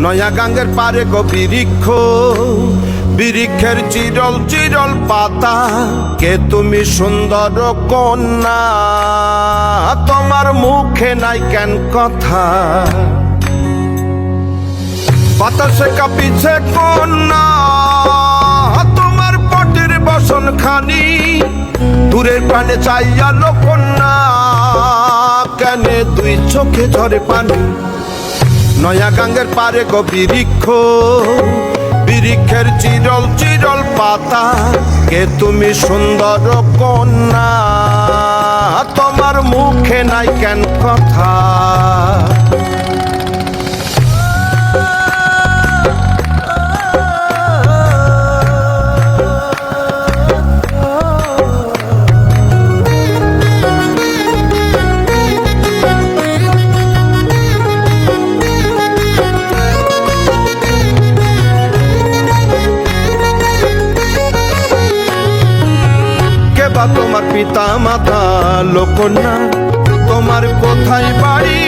নয়া গাঙ্গের পারে গো বৃক্ষ, বৃক্ষের চিরল চিরল পাতা। কে তুমি সুন্দর কন্যা, তোমার মুখে নাই কেন কথা? বাতাসে কাঁপিছে কন্যা, তোমার পটির বসন খানি। দূরের প্রাণে চাইয়ালো কন্যা, কেনে দুই চোখে ঝরে পানি। নয়া গাঙ্গের পারে গো বৃক্ষ, বৃক্ষের চিরল চিরল পাতা। কে তুমি সুন্দর কন্যা, তোমার মুখে নাই কেন কথা? তোমার পিতা মাতা লোকনা, তোমার কোথায় বাড়ি